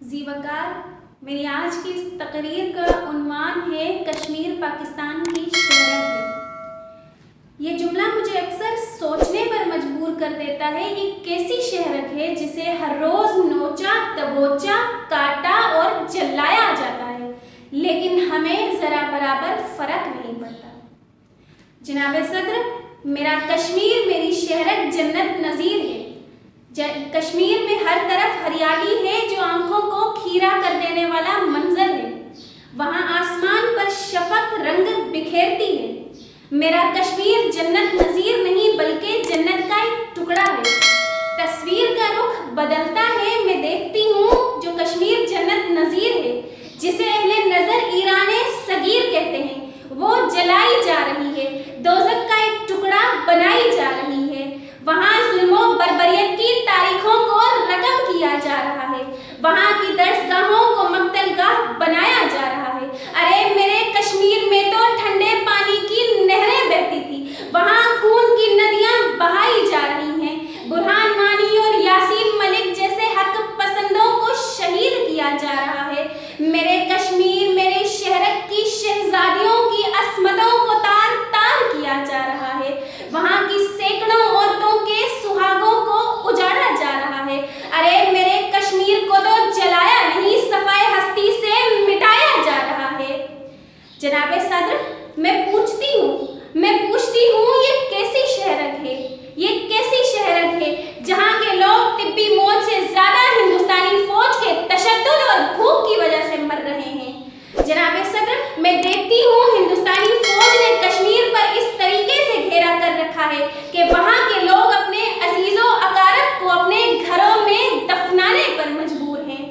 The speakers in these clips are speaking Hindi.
जी वकार, मेरी आज की इस तकरीर का उन्वान है कश्मीर पाकिस्तान की शहरत है। ये जुमला मुझे अक्सर सोचने पर मजबूर कर देता है, ये कैसी शहरत है जिसे हर रोज नोचा दबोचा काटा और जलाया जाता है, लेकिन हमें जरा बराबर फर्क नहीं पड़ता। जनाबे सदर, मेरा कश्मीर मेरी शहरत जन्नत नज़ीर है। कश्मीर में हर तरफ हरियाली है जो आंखों को खीरा कर देने वाला मंजर है। वहाँ आसमान पर शफक रंग बिखेरती है। मेरा कश्मीर जन्नत नज़ीर नहीं बल्कि जन्नत का एक टुकड़ा है। तस्वीर का रुख बदलता है, मैं देखती हूँ जो कश्मीर जन्नत नज़ीर है, जिसे अहले नज़र ईराने सगीर कहते हैं, वो जलाई जा रही है, दोज़ख का एक टुकड़ा बनाई जा रही है। वहाँ जुल्मों बर्बरियत की तारीखों को रकम किया जा रहा है, वहाँ की दर्सगाहों को मक्तलगाह बनाया जा रहा है। अरे मेरे कश्मीर में तो ठंडे पानी की नहरें बहती थी, वहाँ खून की नदियाँ बहाई जा रही हैं। बुरहान वानी और यासीन मलिक जैसे हक पसंदों को शहीद किया जा रहा है। मेरे कश्मीर मेरे शहरत की शहजादियों की अस्मतों को तार तार किया जा रहा है, वहाँ की सैकड़ों औरतों के सुहागों को उजाड़ा जा रहा है। अरे मेरे कश्मीर को तो जलाया नहीं, सफाए हस्ती से मिटाया जा रहा है। जनाबे सदर, मैं पूछती हूँ ये कैसी शहरत है, ये कैसी शहरत है जहाँ के लोग तिब्बी मौत से ज्यादा हिंदुस्तानी फौज के तशद्दुद और भूख की वजह से मर रहे हैं। जनाबे सदर, मैं देखती हूँ हिंदुस्तानी फौज ने कश्मीर पर इस तरीके से घेरा कर रखा है कि वहाँ के लोग अपने अजीजों अकारब को अपने घरों में दफनाने पर मजबूर हैं।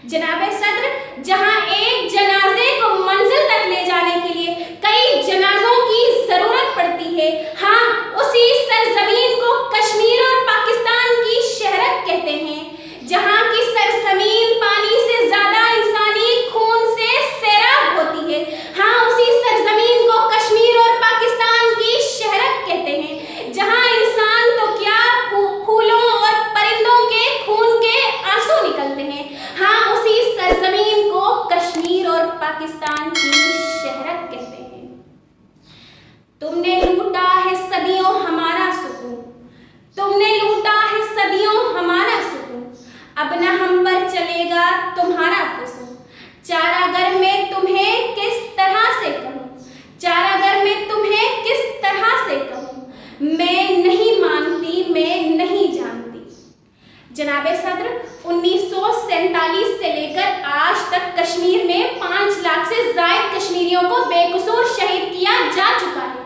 जनाबे सदर, जहाँ एक जनाजे को मंजिल तक ले जाने के लिए कई जनाजों की जरूरत पड़ती है, हाँ उसी सरजमीन को कश्मीर और पाकिस्तान की शहरत कहते हैं, जहाँ की सरजमीन पानी से ज्यादा इंसानी खून से सैराब होती है। हाँ उसी सरजमीन को कश्मीर और पाकिस्तान की शहरत कहते हैं, जहाँ इंसान तो क्या फूलों और परिंदों के खून के आंसू निकलते हैं। हाँ उसी सरजमीन को कश्मीर और पाकिस्तान की शहरत कहते हैं। तुमने लूटा है सदियों हमारा सुकून, तुमने लूटा है सदियों हमारा सुकून, अब न हम पर चलेगा तुम्हारा फुसून। चारागर में तुम्हें किस तरह से कहूँ, चारागर में तुम्हें किस तरह से कहूँ, मैं नहीं मानती, मैं नहीं जानती। जनाबे सदर, 1947 से लेकर आज तक कश्मीर में 5 लाख से ज्यादा कश्मीरियों को बेकसूर शहीद किया जा चुका है,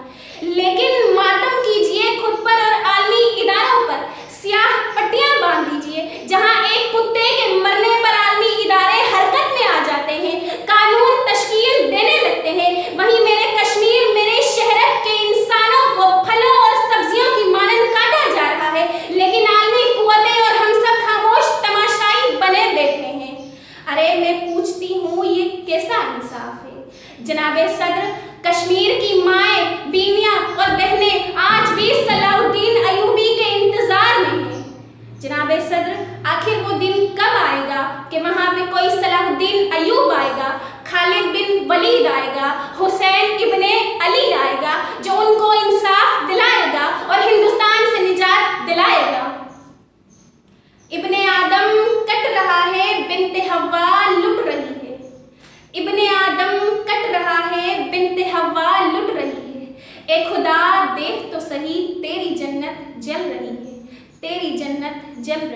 लेकिन मातम कीजिए खुद पर और आलमी इदारों पर, स्याह पट्टियां बांध दीजिए। जहां एक कुत्ते के मरने पर आलमी इदारे हरकत में आ जाते हैं, कानून तश्कील देने लगते हैं, वहीं मेरे कश्मीर मेरे शहरत के इंसानों को फलों और सब्जियों की मानंद काटा जा रहा है, लेकिन आलमी कुव्वतें और हम सब खामोश तमाशाई बने बैठे हैं। अरे मैं पूछती हूँ ये कैसा इंसाफ है। जनाबे सदर, कश्मीर की माएँ, बीवियाँ और बहनें आज भी सलाहुद्दीन अयूबी के इंतजार में हैं। जनाबे सदर, आखिर वो दिन कब आएगा कि वहाँ पे कोई सलाहुद्दीन अयूब आएगा, खालिद बिन वलीद आएगा, हुसैन इब्ने अली आएगा, जो उनको इंसाफ दिलाएगा और हिंदुस्तान से निजात दिलाएगा। इब्ने आदम कट रहा है, बिन्ते हव्वा लुट रही है, इब्ने आदम कट रहा है, बिन्ते हव्वा लुट रही है। ए खुदा देख तो सही, तेरी जन्नत जल रही है, तेरी जन्नत जल रही है।